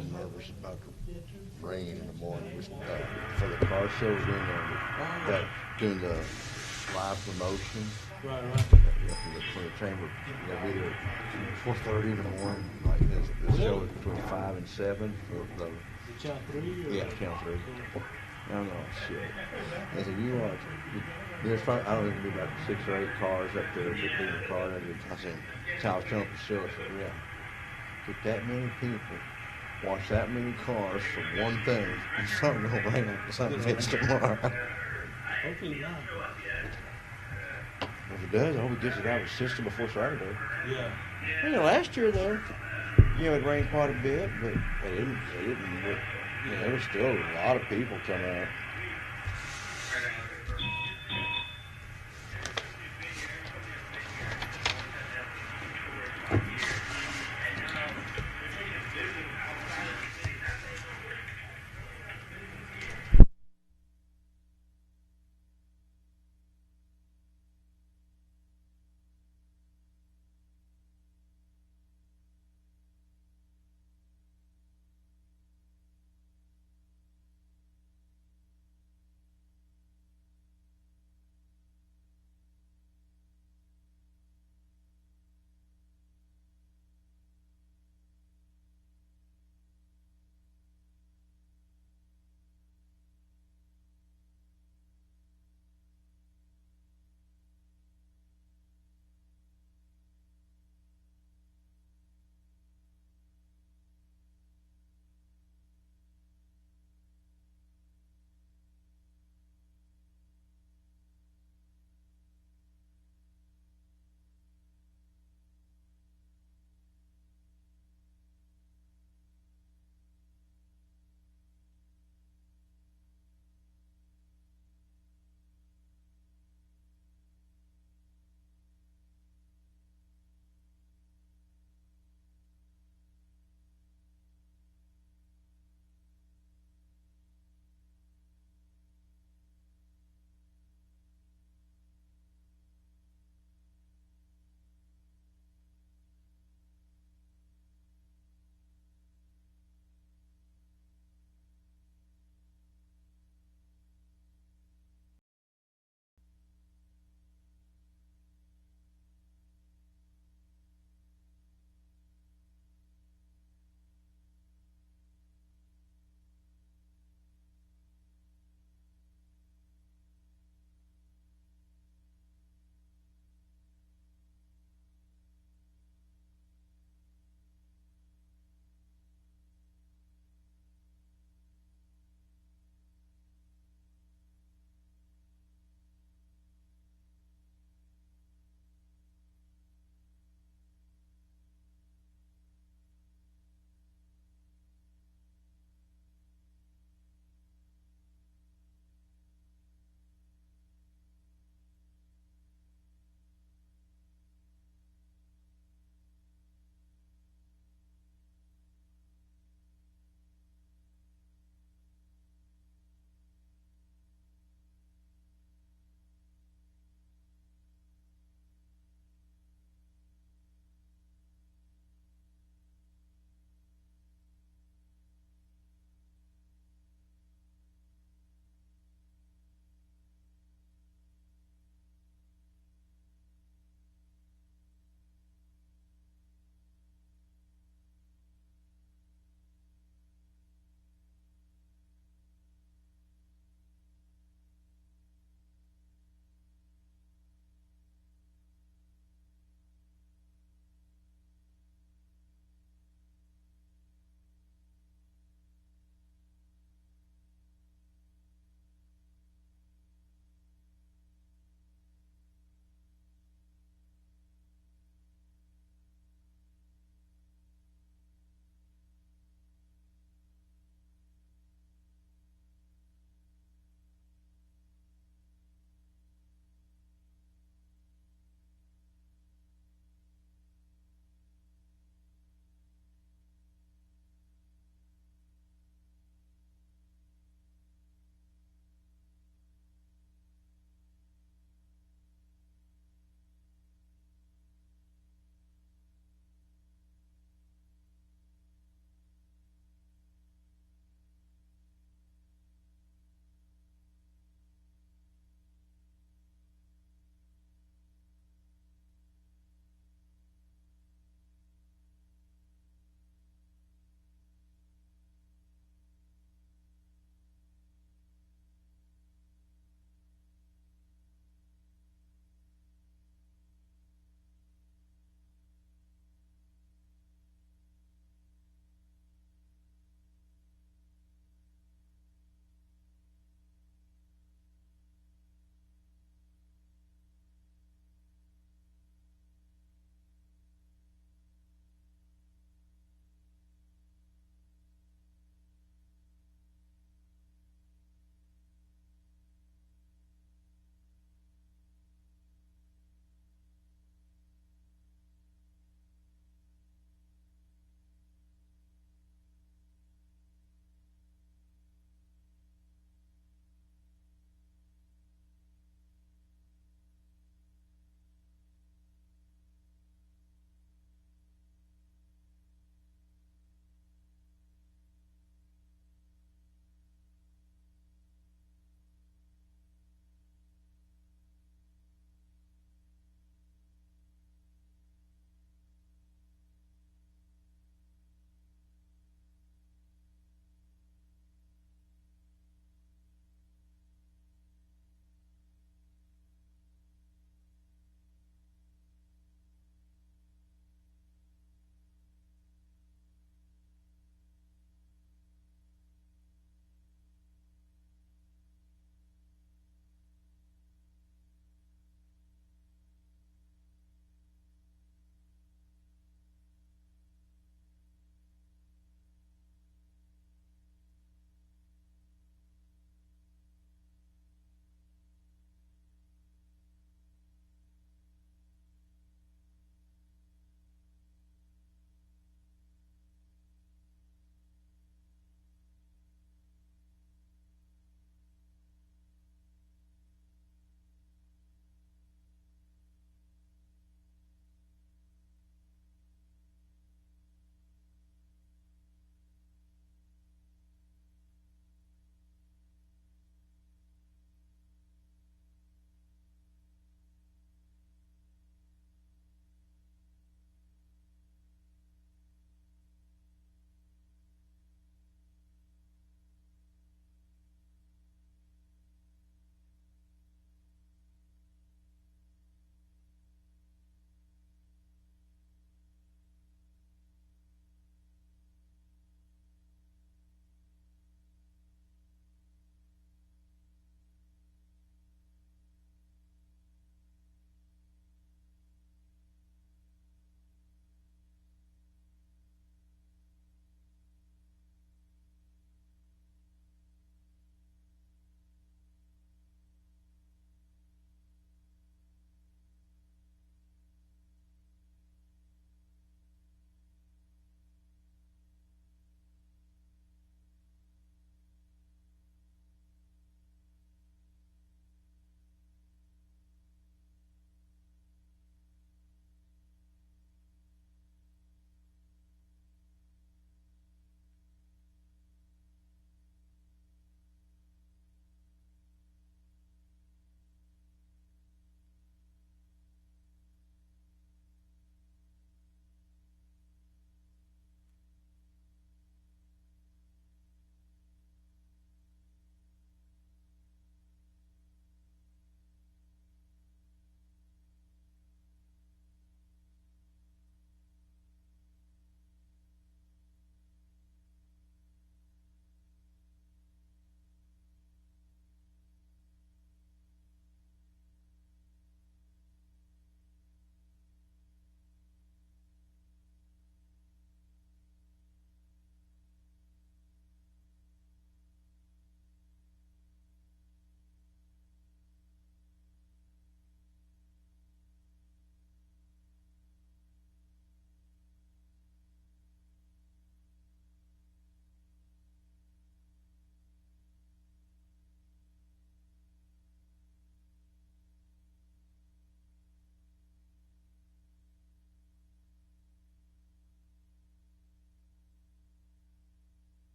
I'm nervous about the rain in the morning. For the car show, doing the live promotion. Right, right. For the chamber, they'll be there at 4:30 in the morning. Like the show is between 5 and 7 for the Channel 3? Or? yeah, Channel 3. I'm like, shit. I said, you watch. There's probably, I don't think there'll be about 6 or 8 cars up there, 15 cars. I said, that's how I was telling Priscilla. I said, yeah, get that many people, watch that many cars for one thing, and something gonna rain like something hits tomorrow. Hopefully not. If it does, I hope it gets it out of the system before Saturday. Yeah. Last year though, it rained quite a bit, but it didn't. There was still a lot of people coming out.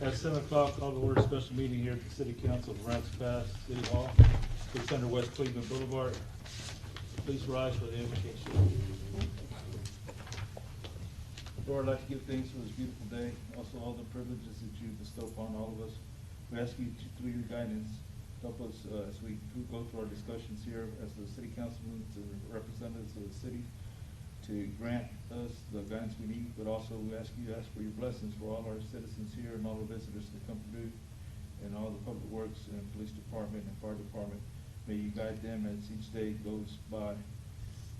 At 7 o'clock, call to order special meeting here at the City Council of Aransas Pass, City Hall, 600 West Cleveland Boulevard. Please rise for the invocation. Lord, I'd like to give thanks for this beautiful day, also all the privileges that you bestow upon all of us. We ask you to, through your guidance, help us as we go through our discussions here as the city councilmen, the representatives of the city, to grant us the guidance we need, but also we ask for your blessings for all our citizens here and all the visitors that come through, and all the public works and police department and fire department. May you guide them as each day goes by.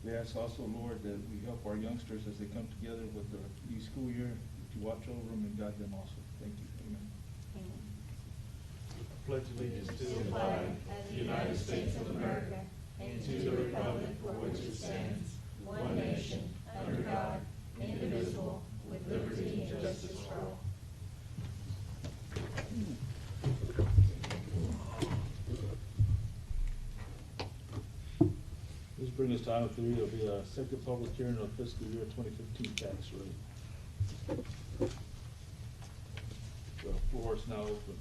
We ask also, Lord, that we help our youngsters as they come together with the new school year, to watch over them and guide them also. Thank you. Amen. Pledge allegiance to the flag of the United States of America and to the republic for which it stands, one nation, under God, indivisible, with liberty and justice for all. This brings us to item 3. It'll be a second public hearing on fiscal year 2015 tax rate. The floor is now open.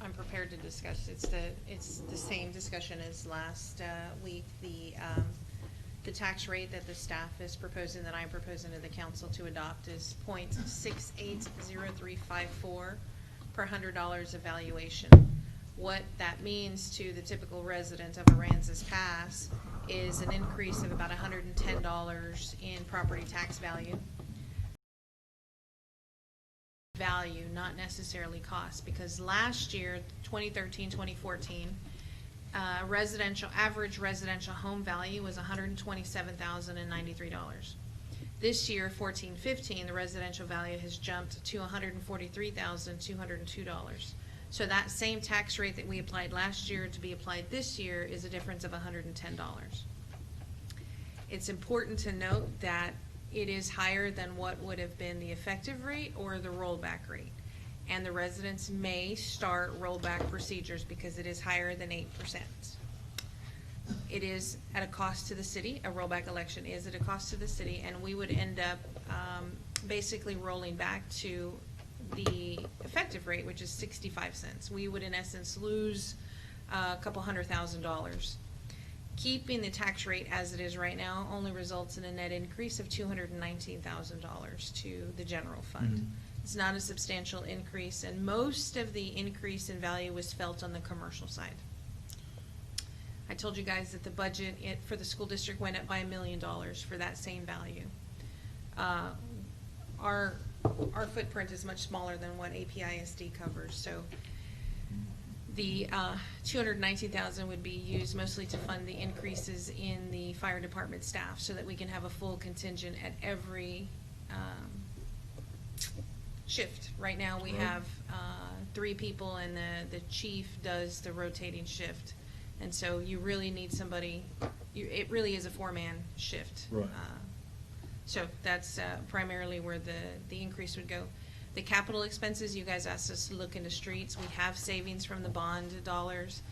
I'm prepared to discuss. It's the same discussion as last week. The tax rate that the staff is proposing, that I'm proposing to the council to adopt, is 0.680354 per $100 of valuation. What that means to the typical resident of Aransas Pass is an increase of about $110 in property tax value. Value, not necessarily cost, because last year, 2013-2014, average residential home value was $127,093. This year, 14-15, the residential value has jumped to $143,202. So that same tax rate that we applied last year to be applied this year is a difference of $110. It's important to note that it is higher than what would have been the effective rate or the rollback rate. And the residents may start rollback procedures because it is higher than 8%. It is at a cost to the city. A rollback election is at a cost to the city, and we would end up basically rolling back to the effective rate, which is 65 cents. We would in essence lose a couple $100,000. Keeping the tax rate as it is right now only results in a net increase of $219,000 to the general fund. Mm-hmm. It's not a substantial increase, and most of the increase in value was felt on the commercial side. I told you guys that the budget for the school district went up by $1 million for that same value. Our footprint is much smaller than what APISD covers, so the $219,000 would be used mostly to fund the increases in the fire department staff, so that we can have a full contingent at every shift. Right now we have 3 people, and the chief does the rotating shift, and so you really need somebody. It really is a 4-man shift. Right. So that's primarily where the increase would go. The capital expenses, you guys asked us to look into streets. We have savings from the bond dollars.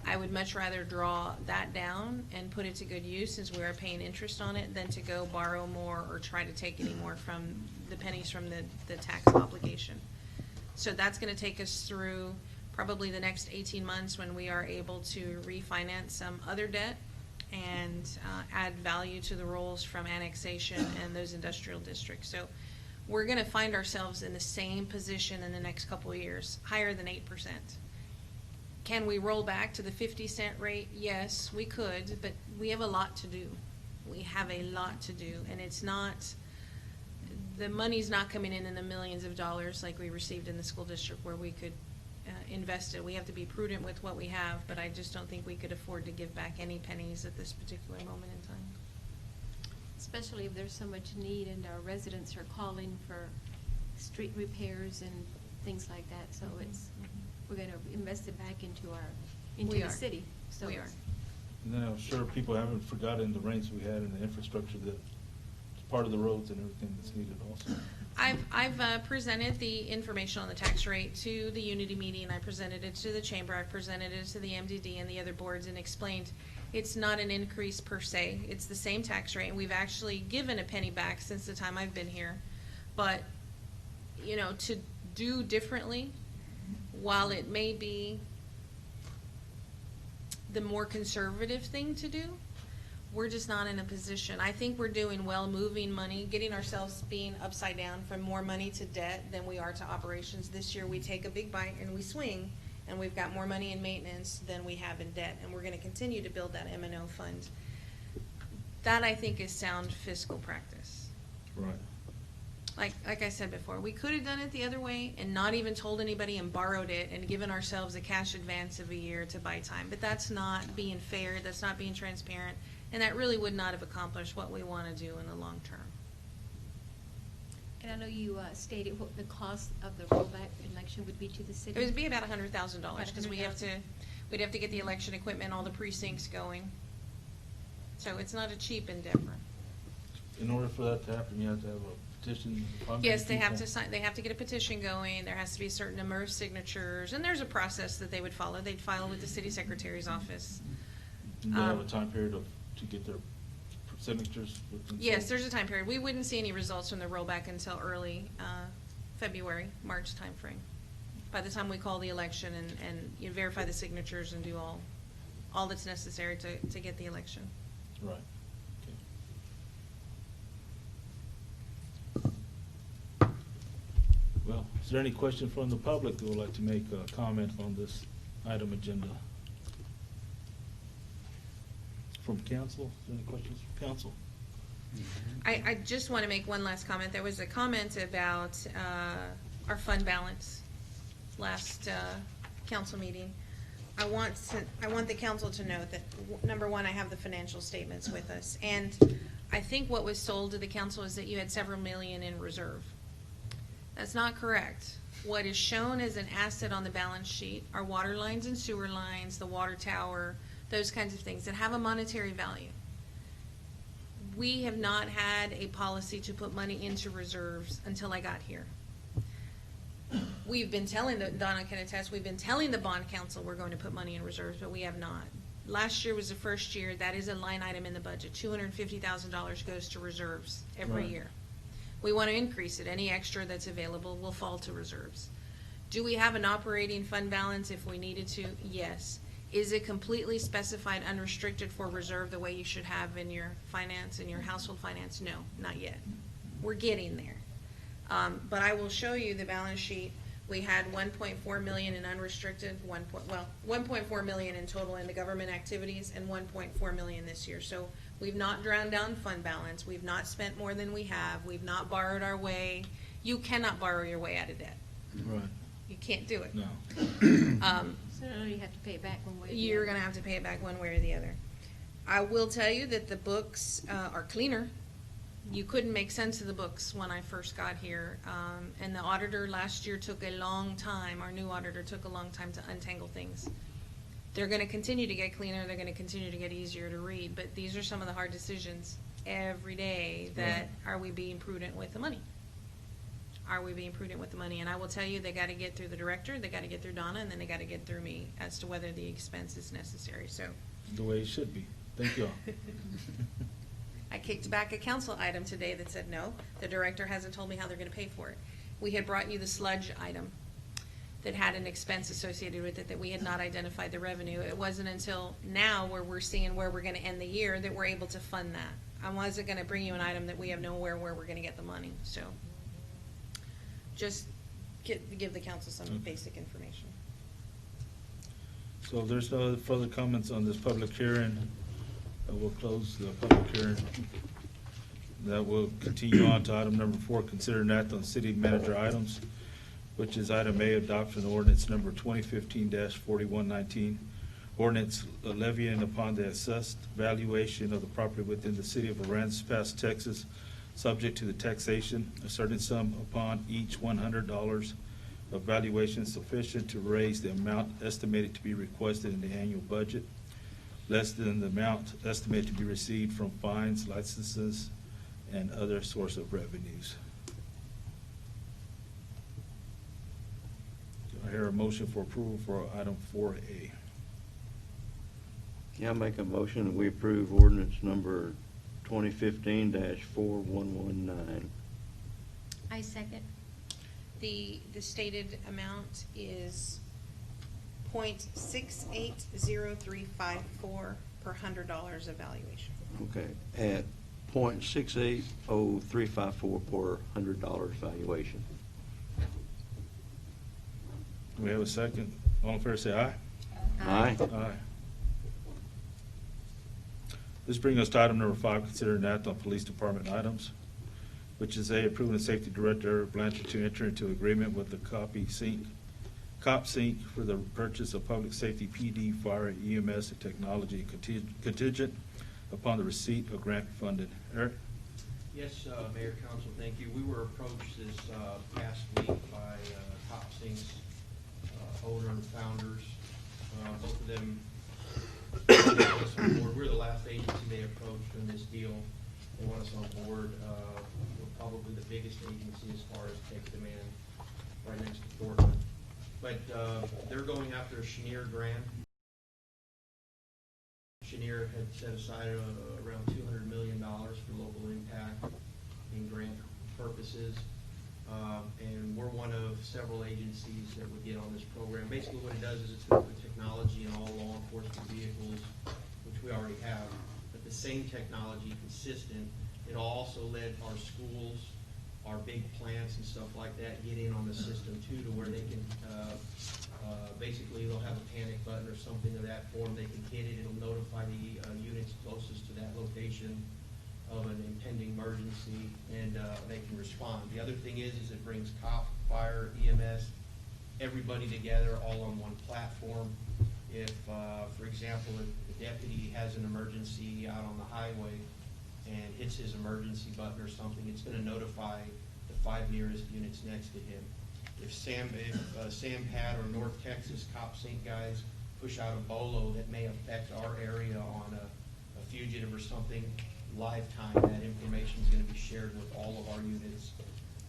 I would much rather draw that down and put it to good use, since we are paying interest on it, than to go borrow more or try to take any more from the pennies from the tax obligation. So that's going to take us through probably the next 18 months, when we are able to refinance some other debt and add value to the rolls from annexation and those industrial districts. So we're going to find ourselves in the same position in the next couple of years, higher than 8%. Can we roll back to the 50-cent rate? Yes, we could, but we have a lot to do. We have a lot to do, and it's not, the money's not coming in the millions of dollars like we received in the school district, where we could invest it. We have to be prudent with what we have, but I just don't think we could afford to give back any pennies at this particular moment in time. Especially if there's so much need and our residents are calling for street repairs and things like that. So we're going to invest it back into the city. So we are. And then I'm sure people haven't forgotten the rains we had and the infrastructure, that part of the roads and everything that's needed also. I've presented the information on the tax rate to the Unity meeting. I presented it to the chamber. I presented it to the MDD and the other boards and explained it's not an increase per se. It's the same tax rate, and we've actually given a penny back since the time I've been here. But, you know, to do differently, while it may be the more conservative thing to do, we're just not in a position. I think we're doing well moving money, getting ourselves being upside down from more money to debt than we are to operations. This year we take a big bite and we swing, and we've got more money in maintenance than we have in debt, and we're going to continue to build that M&O fund. That, I think, is sound fiscal practice. Right. Like I said before, we could have done it the other way and not even told anybody and borrowed it and given ourselves a cash advance of a year to buy time. But that's not being fair, that's not being transparent, and that really would not have accomplished what we want to do in the long term. And I know you stated what the cost of the rollback election would be to the city. It would be about $100,000 because we'd have to get the election equipment, all the precincts going. So it's not a cheap endeavor. In order for that to happen, you have to have a petition. Yes, they have to sign, they have to get a petition going, there has to be a certain number of signatures, and there's a process that they would follow. They'd file with the city secretary's office. And they have a time period to get their signatures? Yes, there's a time period. We wouldn't see any results from the rollback until early February, March timeframe. By the time we call the election and you verify the signatures and do all that's necessary to get the election. Right. Well, is there any question from the public that would like to make a comment on this item agenda? From council? Is there any questions from council? I just want to make one last comment. There was a comment about our fund balance last council meeting. I want the council to know that, number one, I have the financial statements with us. And I think what was sold to the council is that you had several million in reserve. That's not correct. What is shown as an asset on the balance sheet are water lines and sewer lines, the water tower, those kinds of things that have a monetary value. We have not had a policy to put money into reserves until I got here. We've been telling, Donna can attest, we've been telling the bond council we're going to put money in reserves, but we have not. Last year was the first year, that is a line item in the budget. $250,000 goes to reserves every Right. year. We want to increase it. Any extra that's available will fall to reserves. Do we have an operating fund balance if we needed to? Yes. Is it completely specified unrestricted for reserve the way you should have in your finance, in your household finance? No, not yet. We're getting there. But I will show you the balance sheet. We had 1.4 million in unrestricted, 1.4 million in total in the government activities and 1.4 million this year. So we've not drawn down fund balance. We've not spent more than we have. We've not borrowed our way. You cannot borrow your way out of debt. Right. You can't do it. No. So you have to pay it back one way or the You're other. going to have to pay it back one way or the other. I will tell you that the books are cleaner. You couldn't make sense of the books when I first got here. And the auditor last year took a long time, our new auditor took a long time to untangle things. They're going to continue to get cleaner. They're going to continue to get easier to read. But these are some of the hard decisions every day that are we being prudent with the money? Are we being prudent with the money? And I will tell you, they got to get through the director, they got to get through Donna, and then they got to get through me as to whether the expense is necessary. So The way it should be. Thank you all. I kicked back a council item today that said no. The director hasn't told me how they're going to pay for it. We had brought you the sludge item that had an expense associated with it that we had not identified the revenue. It wasn't until now where we're seeing where we're going to end the year that we're able to fund that. I wasn't going to bring you an item that we have nowhere where we're going to get the money. So just give the council some basic information. So if there's no further comments on this public hearing, we'll close the public hearing. That will continue on to item number 4, consider an act on city manager items, which is item A, adoption ordinance number 2015-4119, ordinance levying upon the assessed valuation of the property within the city of Aransas, Texas, subject to the taxation, a certain sum upon each $100 of valuation sufficient to raise the amount estimated to be requested in the annual budget, less than the amount estimated to be received from fines, licenses, and other source of revenues. I hear a motion for approval for item 4A. Yeah, I make a motion that we approve ordinance number 2015-4119. I second. The stated amount is .680354 per $100 evaluation. Okay, at .680354 per $100 valuation. We have a second. All in favor, say aye. Aye. Aye. This brings us to item number 5, consider an act on police department items, which is A, approving the safety director Blanchard to enter into agreement with the COP Sync for the purchase of public safety PD, fire, EMS, and technology contingent upon the receipt of grant funded. Eric? Yes, Mayor, Council, thank you. We were approached this past week by CopSync's owner and founders. Both of them got us on board. We're the last agency they approached in this deal. They want us on board. We're probably the biggest agency as far as tech demand, right next to Portland. But they're going after a Cheniere grant. Cheniere had set aside around $200 million for local impact in grant purposes. And we're one of several agencies that would get on this program. Basically what it does is it's going to put technology in all law enforcement vehicles, which we already have, but the same technology consistent. It'll also let our schools, our big plants and stuff like that get in on the system too, to where they can, basically they'll have a panic button or something of that form. They can hit it, it'll notify the units closest to that location of an impending emergency, and they can respond. The other thing is it brings cop, fire, EMS, everybody together all on one platform. If, for example, if the deputy has an emergency out on the highway and hits his emergency button or something, it's going to notify the 5 nearest units next to him. If SAMPAD or North Texas CopSync guys push out a BOLO that may affect our area on a fugitive or something, lifetime, that information is going to be shared with all of our units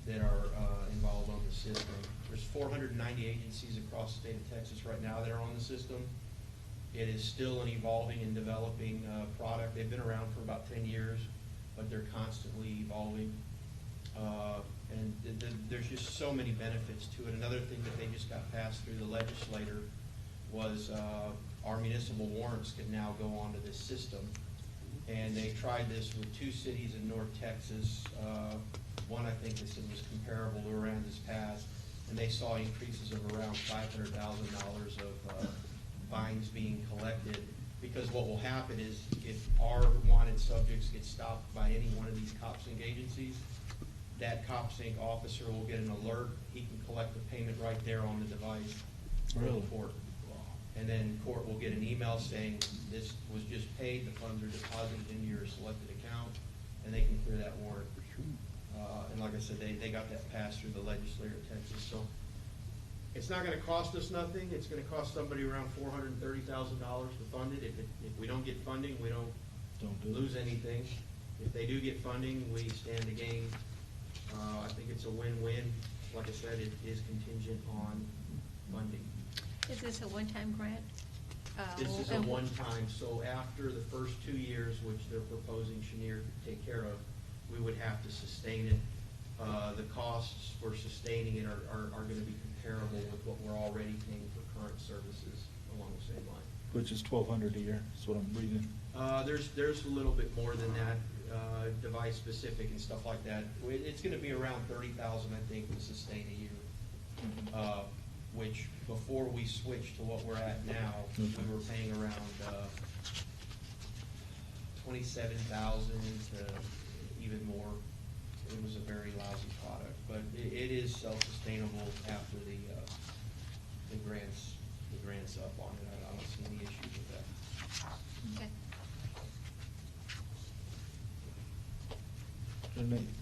that are involved on the system. There's 490 agencies across the state of Texas right now that are on the system. It is still an evolving and developing product. They've been around for about 10 years, but they're constantly evolving. And there's just so many benefits to it. Another thing that they just got passed through the legislature was our municipal warrants can now go onto this system. And they tried this with 2 cities in North Texas. One I think they said was comparable to Aransas Pass, and they saw increases of around $500,000 of fines being collected. Because what will happen is if our wanted subjects get stopped by any one of these CopSync agencies, that CopSync officer will get an alert. He can collect the payment right there on the device from Really? court. And then court will get an email saying this was just paid, the funds are deposited into your selected account, and they can clear that warrant. And like I said, they got that passed through the legislature of Texas. So it's not going to cost us nothing. It's going to cost somebody around $430,000 to fund it. If we don't get funding, we don't do it. lose anything. If they do get funding, we stand to gain. I think it's a win-win. Like I said, it is contingent on funding. Is this a one-time grant? This is a one-time, so after the first 2 years, which they're proposing Cheniere to take care of, we would have to sustain it. The costs for sustaining it are going to be comparable with what we're already paying for current services along the same line. Which is $1,200 a year, that's what I'm reading. There's a little bit more than that, device specific and stuff like that. It's going to be around $30,000, I think, to sustain a year. Which before we switched to what we're at now, we were paying around 27,000 to even more. It was a very lousy product, but it is self-sustainable after the grants up on it. I don't see any issues with that. Okay.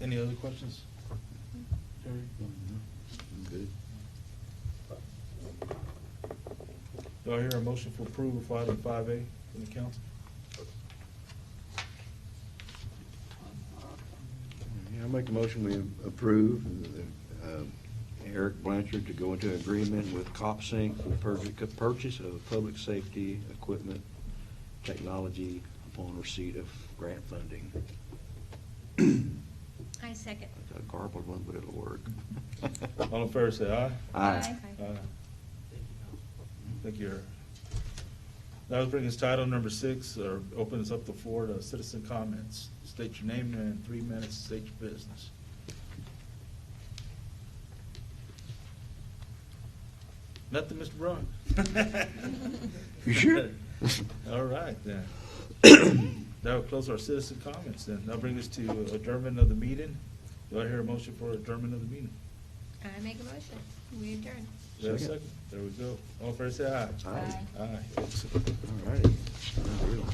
Any other questions? Terry? I'm good. Do I hear a motion for approval of item 5A from the council? Yeah, I make a motion we approve Eric Blanchard to go into agreement with CopSync for the purchase of public safety equipment technology upon receipt of grant funding. I second. It's a garbled one, but it'll work. All in favor, say aye. Aye. Aye. Thank you, Council. Thank you, Eric. Now let's bring us to item number 6, or open us up the floor to citizen comments. State your name and 3 minutes, state your business. Nothing, Mr. Braun? You sure? All right, then. That will close our citizen comments then. That'll bring us to adjournment of the meeting. Do I hear a motion for adjournment of the meeting? I make a motion. We adjourn. Do I have a Second. second? There we go. All in favor, say aye. Aye. Aye. Excellent. All righty. Unreal.